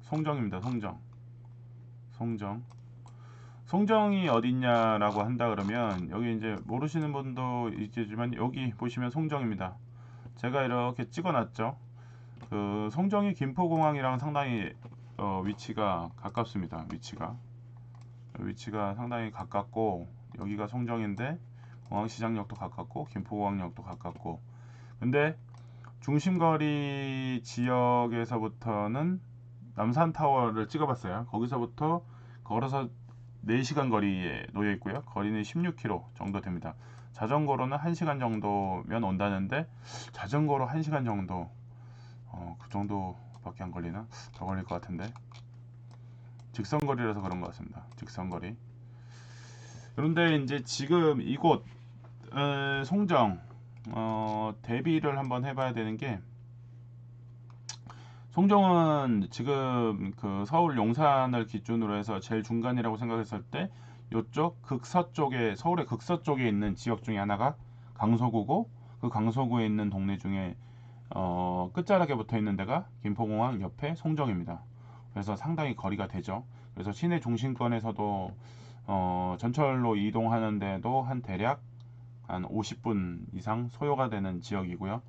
송정입니다. 송정이 어딨냐라고 한다 그러면 여기 이제 모르시는 분도 있겠지만 여기 보시면 송정입니다. 제가 이렇게 찍어놨죠. 그 송정이 김포공항이랑 상당히 위치가 가깝습니다. 위치가 상당히 가깝고 여기가 송정인데 공항시장역도 가깝고 김포공항역도 가깝고, 근데 중심거리 지역에서부터는 남산타워를 찍어봤어요. 거기서부터 걸어서 4시간 거리에 놓여 있고요. 거리는 16km 정도 됩니다. 자전거로는 1시간 정도면 온다는데, 자전거로 1시간 정도, 그 정도밖에 안 걸리나? 더 걸릴 것 같은데. 직선거리라서 그런 것 같습니다. 직선거리. 그런데 이제 지금 이곳 송정, 대비를 한번 해봐야 되는 게, 송정은 지금 그 서울 용산을 기준으로 해서 제일 중간이라고 생각했을 때 이쪽 극서쪽에, 서울의 극서쪽에 있는 지역 중에 하나가 강서구고, 그 강서구에 있는 동네 중에 끝자락에 붙어 있는 데가 김포공항 옆에 송정입니다. 그래서 상당히 거리가 되죠. 그래서 시내 중심권에서도 전철로 이동하는데도 한 대략 한 50분 이상 소요가 되는 지역이고요.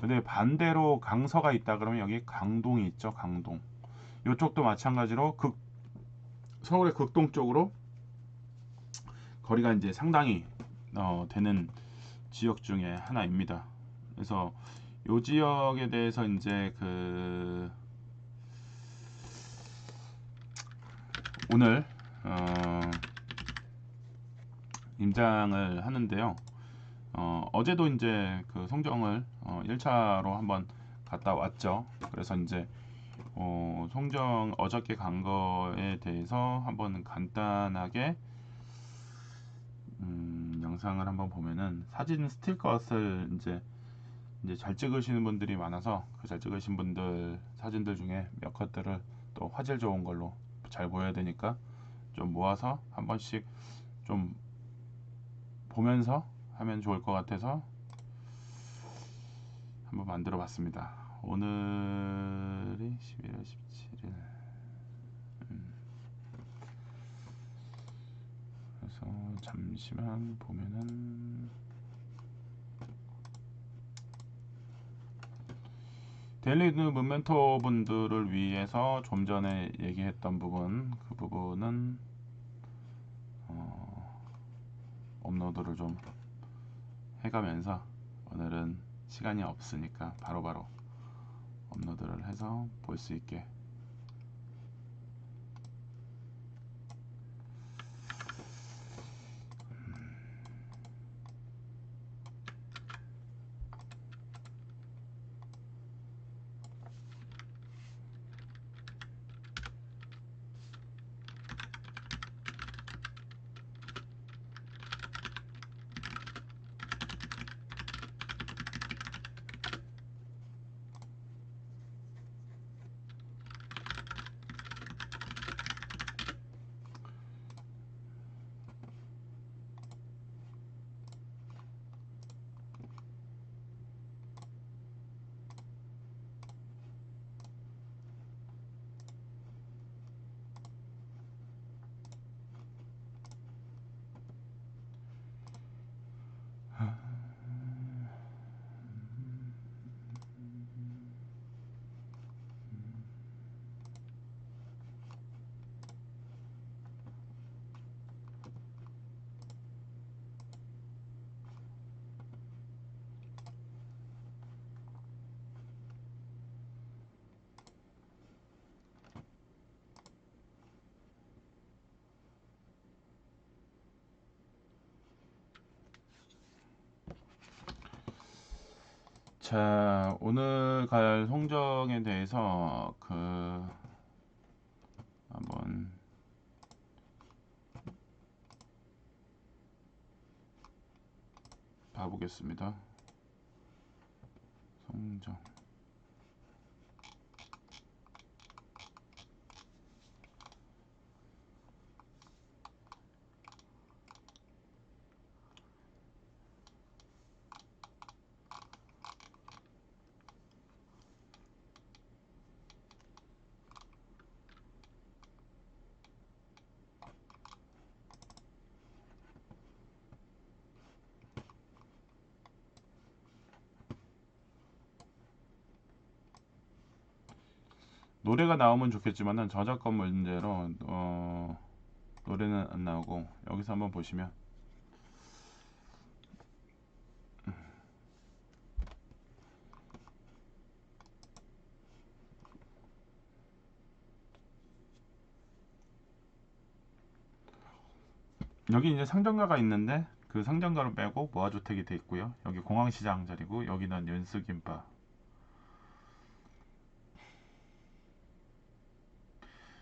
근데 반대로 강서가 있다 그러면 여기 강동이 있죠. 강동. 이쪽도 마찬가지로 서울의 극동 쪽으로 거리가 이제 상당히 되는 지역 중에 하나입니다. 그래서 이 지역에 대해서 이제 오늘 임장을 하는데요. 어제도 이제 그 송정을 1차로 한번 갔다 왔죠. 그래서 이제 송정 어저께 간 거에 대해서 한번 간단하게 영상을 한번 보면은, 사진 스틸컷을 이제 잘 찍으시는 분들이 많아서 그 잘 찍으신 분들 사진들 중에 몇 컷들을 또 화질 좋은 걸로 잘 보여야 되니까 좀 모아서 한 번씩 좀 보면서 하면 좋을 것 같아서 한번 만들어 봤습니다. 오늘이 11월 17일. 그래서 잠시만 보면은, 데일리 문멘토 분들을 위해서 좀 전에 얘기했던 부분, 그 부분은 업로드를 좀 해가면서, 오늘은 시간이 없으니까 바로바로 업로드를 해서 볼 수 있게. 자, 오늘 갈 송정에 대해서 한번 봐보겠습니다. 송정. 노래가 나오면 좋겠지만은 저작권 문제로 노래는 안 나오고, 여기서 한번 보시면 여기 이제 상정가가 있는데 그 상정가를 빼고 모아주택이 돼 있고요. 여기 공항시장 자리고, 여기는 연수김밥.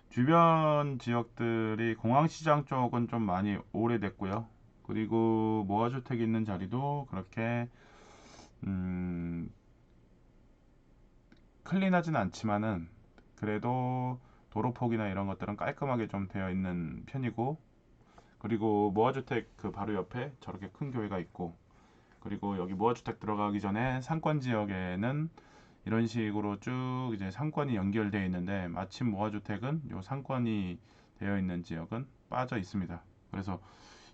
주변 지역들이 공항시장 쪽은 좀 많이 오래됐고요. 그리고 모아주택 있는 자리도 그렇게 음, 클린하진 않지만은 그래도 도로폭이나 이런 것들은 깔끔하게 좀 되어 있는 편이고, 그리고 모아주택 그 바로 옆에 저렇게 큰 교회가 있고, 그리고 여기 모아주택 들어가기 전에 상권 지역에는 이런 식으로 쭉 이제 상권이 연결되어 있는데, 마침 모아주택은 요 상권이 되어 있는 지역은 빠져 있습니다. 그래서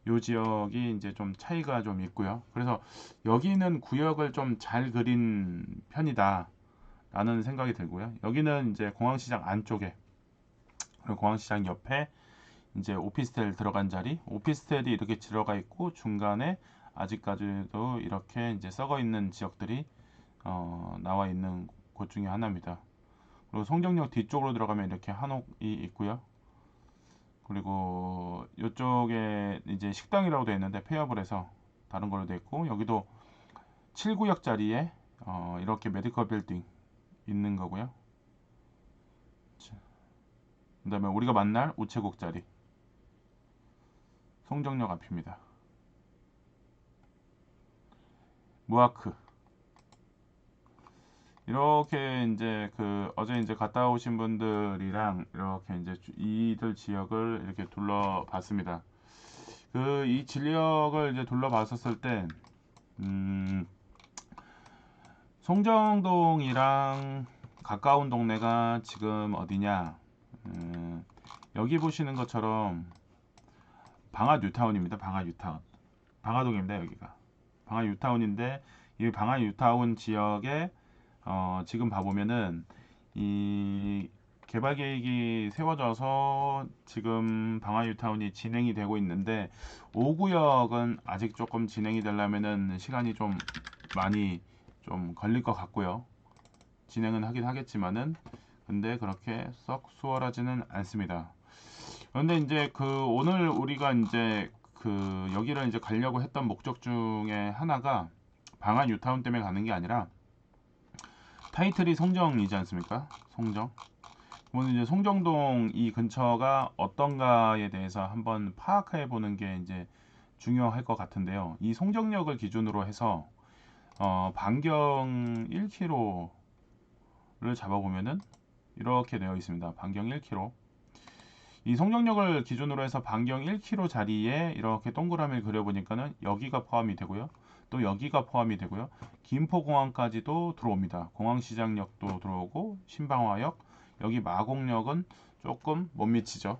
요 지역이 이제 좀 차이가 좀 있고요. 그래서 여기는 구역을 좀 잘 그린 편이다 라는 생각이 들고요. 여기는 이제 공항시장 안쪽에, 그리고 공항시장 옆에 이제 오피스텔 들어간 자리, 오피스텔이 이렇게 들어가 있고, 중간에 아직까지도 이렇게 이제 썩어 있는 지역들이 나와 있는 곳 중에 하나입니다. 그리고 송정역 뒤쪽으로 들어가면 이렇게 한옥이 있고요. 그리고 이쪽에 이제 식당이라고 되어 있는데 폐업을 해서 다른 걸로 되어 있고, 여기도 7구역 자리에 이렇게 메디컬 빌딩 있는 거고요. 그 다음에 우리가 만날 우체국 자리, 송정역 앞입니다. 무아크. 이렇게 이제 그 어제 이제 갔다 오신 분들이랑 이렇게 이제 이들 지역을 이렇게 둘러봤습니다. 그 이 지역을 이제 둘러봤었을 때 송정동이랑 가까운 동네가 지금 어디냐? 여기 보시는 것처럼 방화 뉴타운입니다. 방화 뉴타운. 방화동입니다. 여기가. 방화 뉴타운인데, 이 방화 뉴타운 지역에 지금 봐보면은 이 개발 계획이 세워져서 지금 방화 뉴타운이 진행이 되고 있는데, 5구역은 아직 조금 진행이 되려면은 시간이 좀 많이 좀 걸릴 것 같고요. 진행은 하긴 하겠지만은, 근데 그렇게 썩 수월하지는 않습니다. 그런데 이제 그 오늘 우리가 이제 그 여기를 이제 가려고 했던 목적 중에 하나가 방한 뉴타운 때문에 가는 게 아니라, 타이틀이 송정이지 않습니까? 송정. 오늘 이제 송정동 이 근처가 어떤가에 대해서 한번 파악해 보는 게 이제 중요할 것 같은데요. 이 송정역을 기준으로 해서 반경 1km를 잡아보면은 이렇게 되어 있습니다. 반경 1km. 이 송정역을 기준으로 해서 반경 1km 자리에 이렇게 동그라미를 그려보니까는 여기가 포함이 되고요. 또 여기가 포함이 되고요. 김포공항까지도 들어옵니다. 공항시장역도 들어오고, 신방화역, 여기 마곡역은 조금 못 미치죠.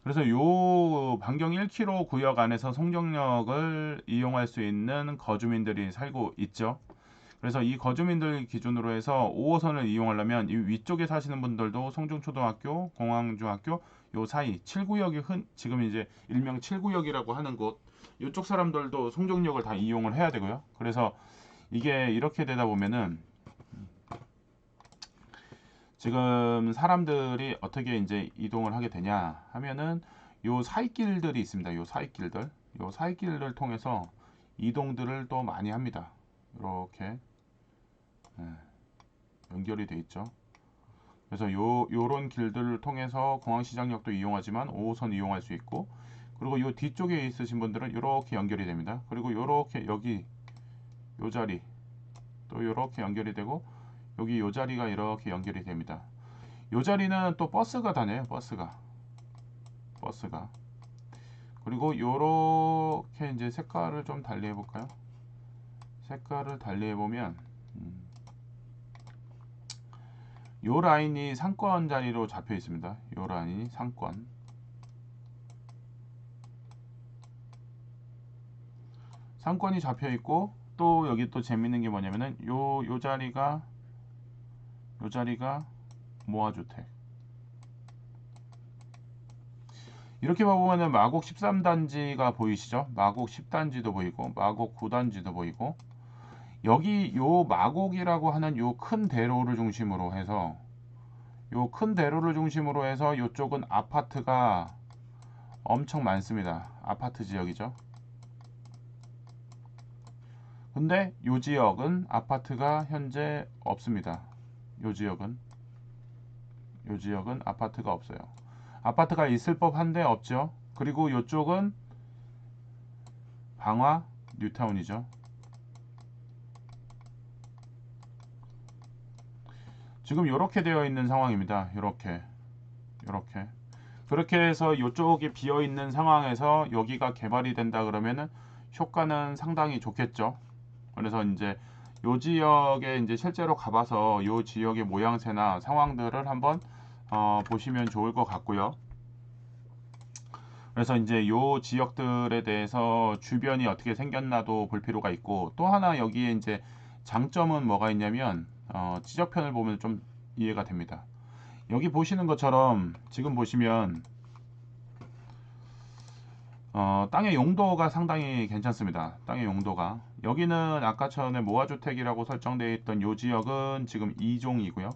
그래서 요 반경 1km 구역 안에서 송정역을 이용할 수 있는 거주민들이 살고 있죠. 그래서 이 거주민들 기준으로 해서 5호선을 이용하려면 이 위쪽에 사시는 분들도 송정초등학교, 공항중학교 요 사이 7구역이 지금 이제 일명 7구역이라고 하는 곳, 이쪽 사람들도 송정역을 다 이용을 해야 되고요. 그래서 이게 이렇게 되다 보면은 지금 사람들이 어떻게 이제 이동을 하게 되냐 하면은 요 사이길들이 있습니다. 요 사이길들 통해서 이동들을 또 많이 합니다. 이렇게 연결이 돼 있죠. 그래서 요런 길들을 통해서 공항시장역도 이용하지만 5호선 이용할 수 있고, 그리고 요 뒤쪽에 있으신 분들은 이렇게 연결이 됩니다. 그리고 요렇게 여기 요 자리 또 이렇게 연결이 되고, 여기 요 자리가 이렇게 연결이 됩니다. 요 자리는 또 버스가 다녀요. 버스가. 그리고 요렇게 이제 색깔을 좀 달리 해볼까요? 색깔을 달리 해보면 요 라인이 상권 자리로 잡혀 있습니다. 요 라인이 상권이 잡혀 있고, 또 여기 또 재밌는 게 뭐냐면은 요 자리가 모아주택. 이렇게 봐보면은 마곡 13단지가 보이시죠? 마곡 10단지도 보이고 마곡 9단지도 보이고, 여기 요 마곡이라고 하는 요 큰 대로를 중심으로 해서, 요 큰 대로를 중심으로 해서 요쪽은 아파트가 엄청 많습니다. 아파트 지역이죠. 근데 요 지역은 아파트가 현재 없습니다. 요 지역은 아파트가 없어요. 아파트가 있을 법한데 없죠. 그리고 요쪽은 방화 뉴타운이죠. 지금 이렇게 되어 있는 상황입니다. 이렇게 그렇게 해서 이쪽이 비어 있는 상황에서 여기가 개발이 된다 그러면은 효과는 상당히 좋겠죠. 그래서 이제 요 지역에 이제 실제로 가봐서 요 지역의 모양새나 상황들을 한번 보시면 좋을 것 같고요. 그래서 이제 요 지역들에 대해서 주변이 어떻게 생겼나도 볼 필요가 있고, 또 하나 여기에 이제 장점은 뭐가 있냐면 지적편을 보면 좀 이해가 됩니다. 여기 보시는 것처럼 지금 보시면 땅의 용도가 상당히 괜찮습니다. 땅의 용도가, 여기는 아까 전에 모아주택이라고 설정되어 있던 요 지역은 지금 2종이고요.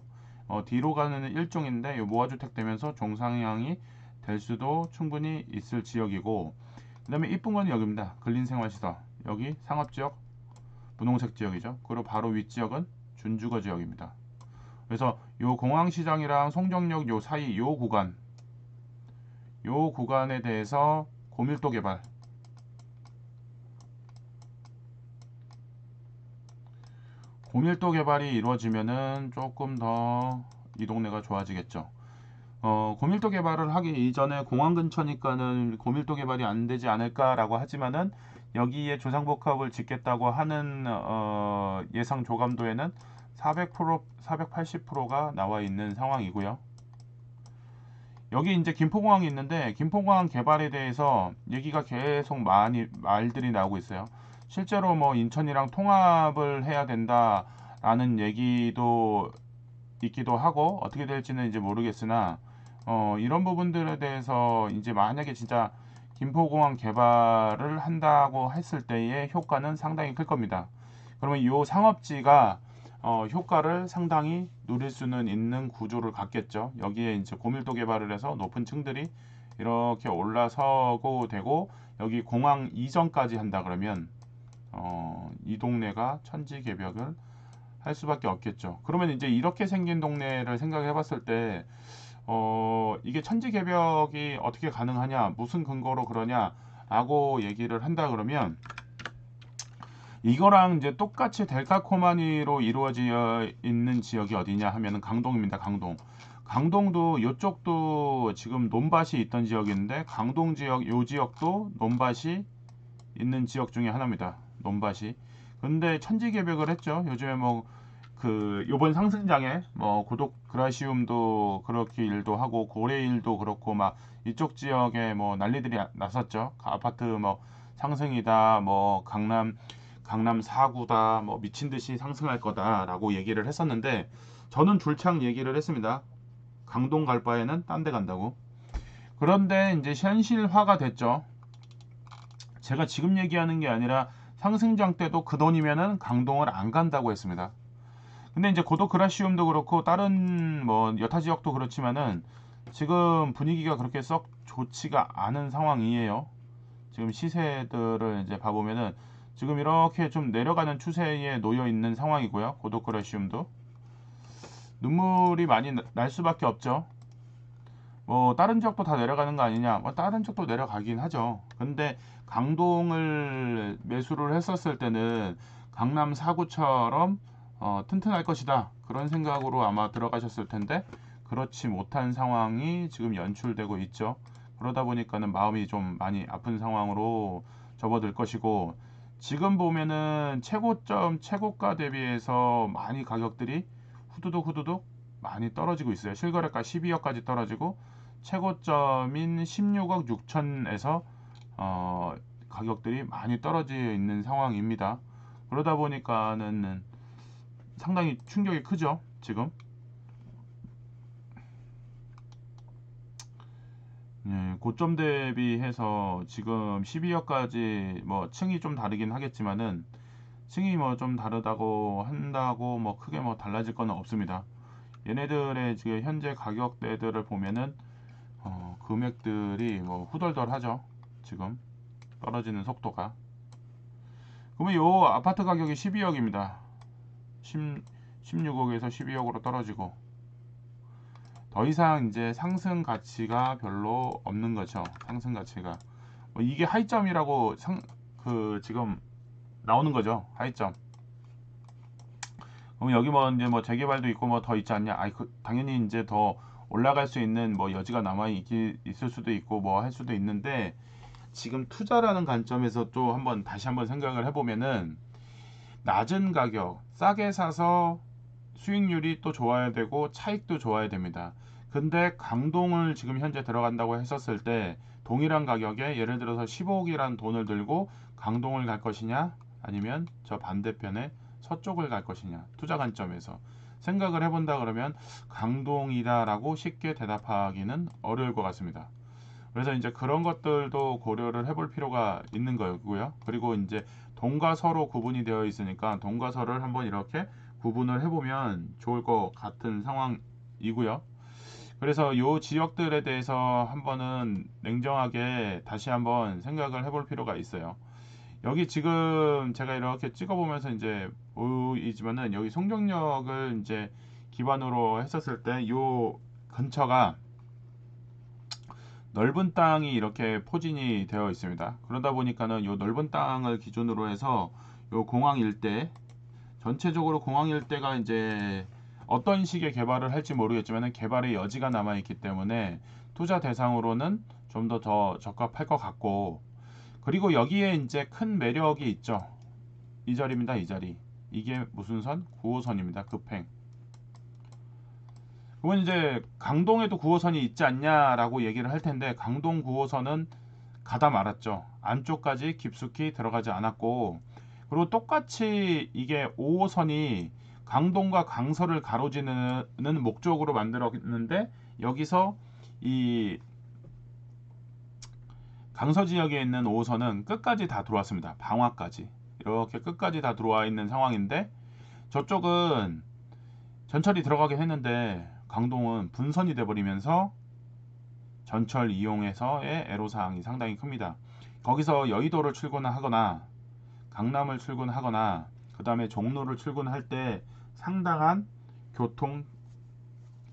뒤로 가는 1종인데 요 모아주택 되면서 종상향이 될 수도 충분히 있을 지역이고, 그 다음에 이쁜 건 여기입니다. 근린생활시설, 여기 상업지역 분홍색 지역이죠. 그리고 바로 윗지역은 준주거 지역입니다. 그래서 요 공항시장이랑 송정역 요 사이 요 구간에 대해서 고밀도 개발, 고밀도 개발이 이루어지면은 조금 더 이 동네가 좋아지겠죠. 고밀도 개발을 하기 이전에 공항 근처니까는 고밀도 개발이 안 되지 않을까라고 하지만은, 여기에 주상복합을 짓겠다고 하는 예상 조감도에는 400%, 480%가 나와 있는 상황이고요. 여기 이제 김포공항이 있는데, 김포공항 개발에 대해서 얘기가 계속 많이 말들이 나오고 있어요. 실제로 뭐 인천이랑 통합을 해야 된다라는 얘기도 있기도 하고, 어떻게 될지는 이제 모르겠으나 이런 부분들에 대해서 이제 만약에 진짜 김포공항 개발을 한다고 했을 때의 효과는 상당히 클 겁니다. 그러면 이 상업지가 효과를 상당히 누릴 수는 있는 구조를 갖겠죠. 여기에 이제 고밀도 개발을 해서 높은 층들이 이렇게 올라서고 되고, 여기 공항 이전까지 한다 그러면 이 동네가 천지개벽을 할 수밖에 없겠죠. 그러면 이제 이렇게 생긴 동네를 생각해 봤을 때 이게 천지개벽이 어떻게 가능하냐, 무슨 근거로 그러냐 라고 얘기를 한다 그러면, 이거랑 이제 똑같이 델카코마니로 이루어져 있는 지역이 어디냐 하면은 강동입니다. 강동. 강동도 이쪽도 지금 논밭이 있던 지역인데, 강동 지역 요 지역도 논밭이 있는 지역 중에 하나입니다. 논밭이. 근데 천지개벽을 했죠. 요즘에 뭐 그 요번 상승장에 뭐 고독 그라시움도 그렇게 일도 하고 고래일도 그렇고 막 이쪽 지역에 뭐 난리들이 났었죠. 아파트 뭐 상승이다, 뭐 강남 4구다, 뭐 미친 듯이 상승할 거다라고 얘기를 했었는데, 저는 줄창 얘기를 했습니다. 강동 갈 바에는 딴 데 간다고. 그런데 이제 현실화가 됐죠. 제가 지금 얘기하는 게 아니라 상승장 때도 그 돈이면은 강동을 안 간다고 했습니다. 근데 이제 고도 그라시움도 그렇고 다른 뭐 여타 지역도 그렇지만은 지금 분위기가 그렇게 썩 좋지가 않은 상황이에요. 지금 시세들을 이제 봐보면은 지금 이렇게 좀 내려가는 추세에 놓여 있는 상황이고요. 고도 그라시움도 눈물이 많이 날 수밖에 없죠. 뭐 다른 지역도 다 내려가는 거 아니냐? 뭐 다른 지역도 내려가긴 하죠. 근데 강동을 매수를 했었을 때는 강남 4구처럼 튼튼할 것이다, 그런 생각으로 아마 들어가셨을 텐데, 그렇지 못한 상황이 지금 연출되고 있죠. 그러다 보니까는 마음이 좀 많이 아픈 상황으로 접어들 것이고, 지금 보면은 최고점 최고가 대비해서 많이 가격들이 후두둑 많이 떨어지고 있어요. 실거래가 12억까지 떨어지고, 최고점인 16억 6천에서 가격들이 많이 떨어져 있는 상황입니다. 그러다 보니까는 상당히 충격이 크죠, 지금. 예, 고점 대비해서 지금 12억까지 뭐 층이 좀 다르긴 하겠지만은 층이 뭐 좀 다르다고 한다고 뭐 크게 뭐 달라질 건 없습니다. 얘네들의 지금 현재 가격대들을 보면은 금액들이 뭐 후덜덜하죠. 지금 떨어지는 속도가. 그러면 요 아파트 가격이 12억입니다. 16억에서 12억으로 떨어지고 더 이상 이제 상승 가치가 별로 없는 거죠. 상승 가치가. 뭐 이게 하이점이라고 지금 나오는 거죠. 하이점. 그럼 여기 뭐 이제 뭐 재개발도 있고 뭐 더 있지 않냐? 당연히 이제 더 올라갈 수 있는 뭐 여지가 있을 수도 있고 뭐 할 수도 있는데 지금 투자라는 관점에서 또 다시 한번 생각을 해보면은 낮은 가격, 싸게 사서 수익률이 또 좋아야 되고 차익도 좋아야 됩니다. 근데 강동을 지금 현재 들어간다고 했었을 때 동일한 가격에 예를 들어서 15억이라는 돈을 들고 강동을 갈 것이냐 아니면 저 반대편에 서쪽을 갈 것이냐 투자 관점에서 생각을 해본다 그러면 강동이다라고 쉽게 대답하기는 어려울 것 같습니다. 그래서 이제 그런 것들도 고려를 해볼 필요가 있는 거고요. 그리고 이제 동과 서로 구분이 되어 있으니까 동과 서를 한번 이렇게 구분을 해보면 좋을 것 같은 상황이고요. 그래서 요 지역들에 대해서 한번은 냉정하게 다시 한번 생각을 해볼 필요가 있어요. 여기 지금 제가 이렇게 찍어보면서 이제 보이지만은 여기 송정역을 이제 기반으로 했었을 때 요 근처가 넓은 땅이 이렇게 포진이 되어 있습니다. 그러다 보니까는 요 넓은 땅을 기준으로 해서 요 공항 일대 전체적으로 공항 일대가 이제 어떤 식의 개발을 할지 모르겠지만 개발의 여지가 남아 있기 때문에 투자 대상으로는 좀 더 적합할 것 같고 그리고 여기에 이제 큰 매력이 있죠. 이 자리입니다. 이 자리. 이게 무슨 선? 9호선입니다. 급행. 그건 이제 강동에도 9호선이 있지 않냐라고 얘기를 할 텐데 강동 9호선은 가다 말았죠. 안쪽까지 깊숙이 들어가지 않았고 그리고 똑같이 이게 5호선이 강동과 강서를 가로지르는 목적으로 만들었는데 여기서 이 강서 지역에 있는 5호선은 끝까지 다 들어왔습니다. 방화까지 이렇게 끝까지 다 들어와 있는 상황인데 저쪽은 전철이 들어가긴 했는데 강동은 분선이 돼버리면서 전철 이용해서의 애로사항이 상당히 큽니다. 거기서 여의도를 출근하거나 강남을 출근하거나 그 다음에 종로를 출근할 때 상당한 교통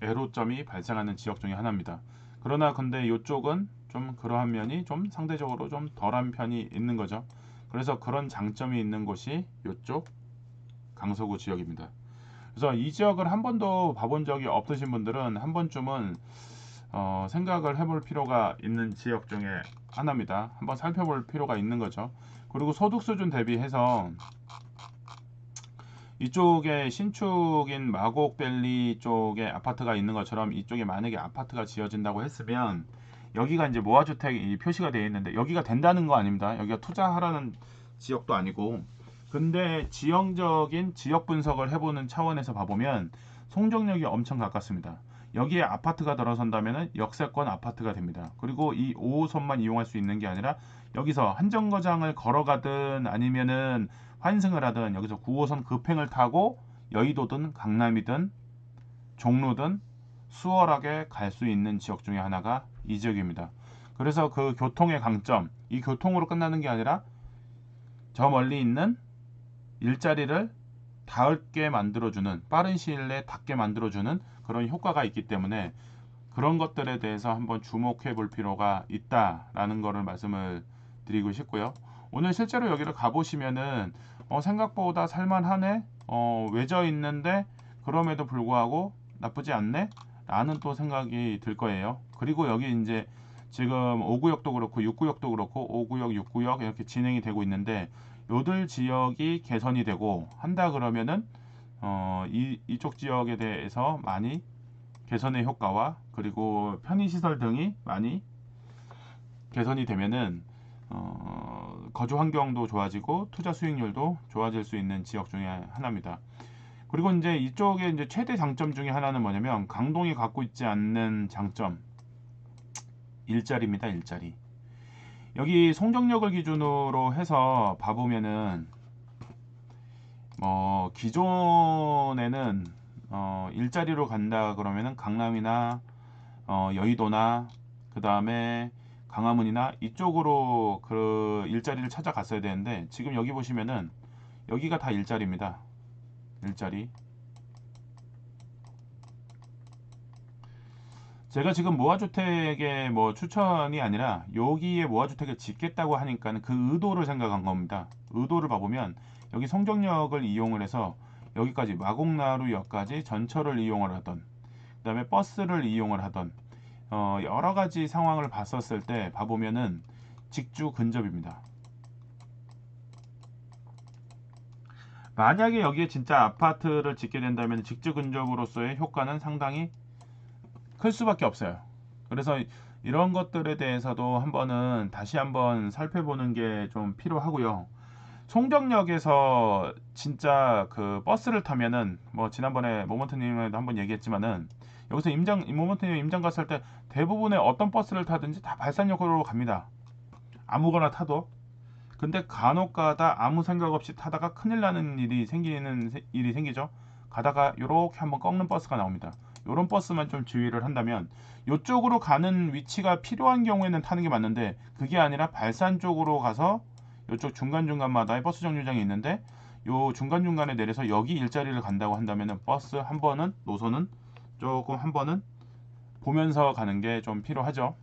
애로점이 발생하는 지역 중에 하나입니다. 그러나 근데 이쪽은 좀 그러한 면이 좀 상대적으로 좀 덜한 편이 있는 거죠. 그래서 그런 장점이 있는 곳이 이쪽 강서구 지역입니다. 그래서 이 지역을 한 번도 봐본 적이 없으신 분들은 한 번쯤은 생각을 해볼 필요가 있는 지역 중에 하나입니다. 한번 살펴볼 필요가 있는 거죠. 그리고 소득 수준 대비해서 이쪽에 신축인 마곡밸리 쪽에 아파트가 있는 것처럼 이쪽에 만약에 아파트가 지어진다고 했으면 여기가 이제 모아주택이 표시가 되어 있는데 여기가 된다는 거 아닙니다. 여기가 투자하라는 지역도 아니고 근데 지형적인 지역 분석을 해보는 차원에서 봐보면 송정역이 엄청 가깝습니다. 여기에 아파트가 들어선다면 역세권 아파트가 됩니다. 그리고 이 5호선만 이용할 수 있는 게 아니라 여기서 한정거장을 걸어가든 아니면은 환승을 하든 여기서 9호선 급행을 타고 여의도든 강남이든 종로든 수월하게 갈 수 있는 지역 중에 하나가 이 지역입니다. 그래서 그 교통의 강점, 이 교통으로 끝나는 게 아니라 저 멀리 있는 일자리를 닿게 만들어주는 빠른 시일 내에 닿게 만들어주는 그런 효과가 있기 때문에 그런 것들에 대해서 한번 주목해 볼 필요가 있다라는 거를 말씀을 드리고 싶고요. 오늘 실제로 여기를 가보시면은 생각보다 살만하네, 외져 있는데 그럼에도 불구하고 나쁘지 않네 라는 또 생각이 들 거예요. 그리고 여기 이제 지금 5구역도 그렇고 6구역도 그렇고 5구역, 6구역 이렇게 진행이 되고 있는데 요들 지역이 개선이 되고 한다 그러면은 이쪽 지역에 대해서 많이 개선의 효과와 그리고 편의시설 등이 많이 개선이 되면은 거주 환경도 좋아지고 투자 수익률도 좋아질 수 있는 지역 중에 하나입니다. 그리고 이제 이쪽에 이제 최대 장점 중에 하나는 뭐냐면 강동이 갖고 있지 않는 장점. 일자리입니다. 일자리. 여기 송정역을 기준으로 해서 봐보면은 기존에는 일자리로 간다 그러면은 강남이나 여의도나 그 다음에 강화문이나 이쪽으로 그 일자리를 찾아갔어야 되는데 지금 여기 보시면은 여기가 다 일자리입니다. 일자리. 제가 지금 모아주택의 뭐 추천이 아니라 여기에 모아주택을 짓겠다고 하니까 그 의도를 생각한 겁니다. 의도를 봐보면 여기 성정역을 이용을 해서 여기까지 마곡나루역까지 전철을 이용을 하던 그 다음에 버스를 이용을 하던 여러 가지 상황을 봤었을 때 봐보면은 직주 근접입니다. 만약에 여기에 진짜 아파트를 짓게 된다면 직주 근접으로서의 효과는 상당히 클 수밖에 없어요. 그래서 이런 것들에 대해서도 다시 한번 살펴보는 게 좀 필요하고요. 송정역에서 진짜 그 버스를 타면은 뭐 지난번에 모먼트님에도 한번 얘기했지만은 여기서 모먼트님 임장 갔을 때 대부분의 어떤 버스를 타든지 다 발산역으로 갑니다. 아무거나 타도. 근데 간혹가다 아무 생각 없이 타다가 큰일 나는 일이 생기죠. 가다가 요렇게 한번 꺾는 버스가 나옵니다. 요런 버스만 좀 주의를 한다면 요쪽으로 가는 위치가 필요한 경우에는 타는 게 맞는데 그게 아니라 발산 쪽으로 가서 요쪽 중간중간마다의 버스 정류장이 있는데 요 중간중간에 내려서 여기 일자리를 간다고 한다면 버스 한 번은 노선은 조금 한 번은 보면서 가는 게 좀 필요하죠.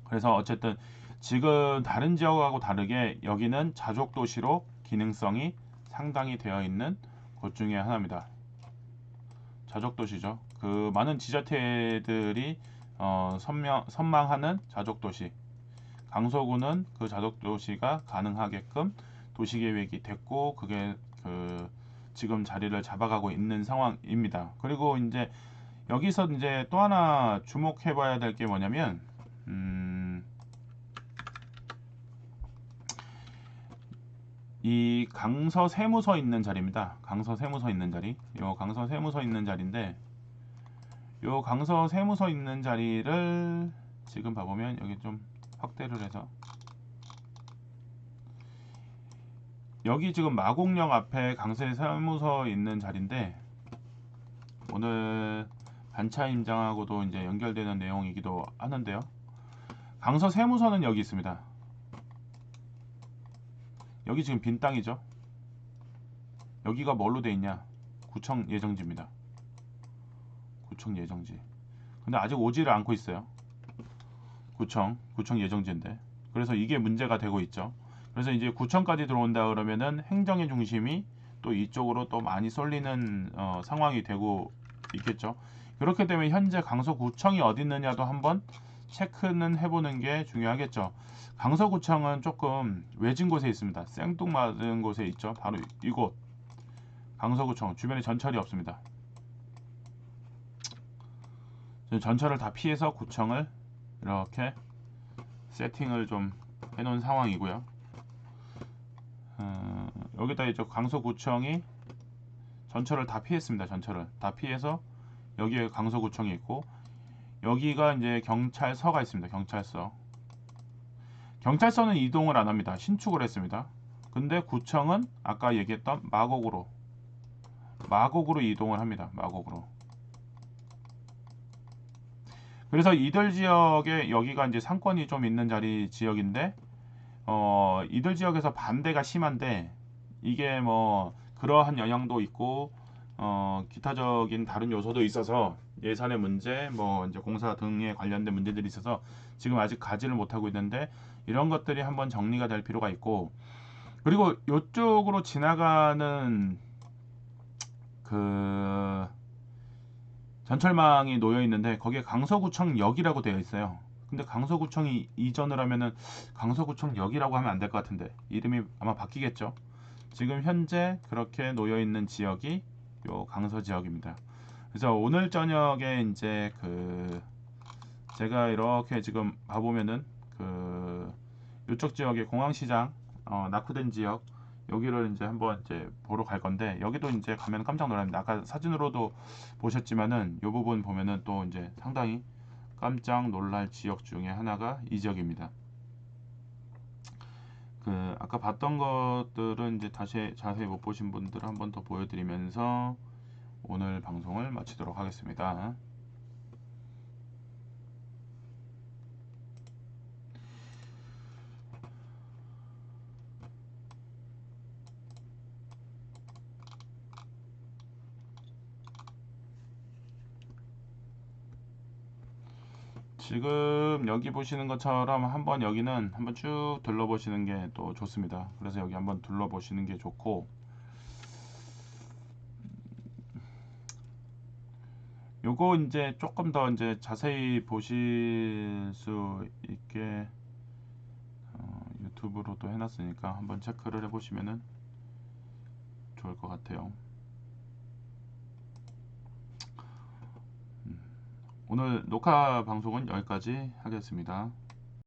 그래서 어쨌든 지금 다른 지역하고 다르게 여기는 자족 도시로 기능성이 상당히 되어 있는 곳 중에 하나입니다. 자족 도시죠. 그 많은 지자체들이 선망하는 자족 도시. 강서구는 그 자족 도시가 가능하게끔 도시 계획이 됐고 그게 그 지금 자리를 잡아가고 있는 상황입니다. 그리고 이제 여기서 이제 또 하나 주목해 봐야 될 게 뭐냐면 이 강서 세무서 있는 자리입니다. 강서 세무서 있는 자리. 요 강서 세무서 있는 자리인데 요 강서 세무서 있는 자리를 지금 봐보면 여기 좀 확대를 해서 여기 지금 마곡역 앞에 강서 세무서 있는 자리인데 오늘 반차 임장하고도 이제 연결되는 내용이기도 하는데요. 강서 세무서는 여기 있습니다. 여기 지금 빈 땅이죠. 여기가 뭘로 돼 있냐? 구청 예정지입니다. 구청 예정지. 근데 아직 오지를 않고 있어요. 구청 예정지인데. 그래서 이게 문제가 되고 있죠. 그래서 이제 구청까지 들어온다 그러면은 행정의 중심이 또 이쪽으로 또 많이 쏠리는 상황이 되고 있겠죠. 그렇게 되면 현재 강서구청이 어디 있느냐도 한번 체크는 해보는 게 중요하겠죠. 강서구청은 조금 외진 곳에 있습니다. 생뚱맞은 곳에 있죠. 바로 이곳 강서구청 주변에 전철이 없습니다. 전철을 다 피해서 구청을 이렇게 세팅을 좀 해놓은 상황이고요. 여기다 이제 강서구청이 전철을 다 피했습니다. 전철을 다 피해서 여기에 강서구청이 있고 여기가 이제 경찰서가 있습니다. 경찰서는 이동을 안 합니다. 신축을 했습니다. 근데 구청은 아까 얘기했던 마곡으로 이동을 합니다. 마곡으로. 그래서 이들 지역에 여기가 이제 상권이 좀 있는 지역인데 이들 지역에서 반대가 심한데 이게 뭐 그러한 영향도 있고 기타적인 다른 요소도 있어서 예산의 문제, 뭐 이제 공사 등에 관련된 문제들이 있어서 지금 아직 가지를 못하고 있는데 이런 것들이 한번 정리가 될 필요가 있고 그리고 이쪽으로 지나가는 그 전철망이 놓여 있는데 거기에 강서구청역이라고 되어 있어요. 근데 강서구청이 이전을 하면은 강서구청역이라고 하면 안 될 것 같은데 이름이 아마 바뀌겠죠. 지금 현재 그렇게 놓여 있는 지역이 요 강서 지역입니다. 그래서 오늘 저녁에 이제 그 제가 이렇게 지금 봐보면은 그 이쪽 지역의 공항시장 낙후된 지역 여기를 이제 한번 이제 보러 갈 건데 여기도 이제 가면 깜짝 놀랍니다. 아까 사진으로도 보셨지만은 이 부분 보면은 또 이제 상당히 깜짝 놀랄 지역 중에 하나가 이 지역입니다. 그 아까 봤던 것들은 이제 다시 자세히 못 보신 분들은 한 번 더 보여드리면서 오늘 방송을 마치도록 하겠습니다. 지금 여기 보시는 것처럼 한번 여기는 한번 쭉 둘러보시는 게 또 좋습니다. 그래서 여기 한번 둘러보시는 게 좋고, 요거 이제 조금 더 이제 자세히 보실 수 있게 유튜브로도 해놨으니까 한번 체크를 해보시면은 좋을 것 같아요. 오늘 녹화 방송은 여기까지 하겠습니다.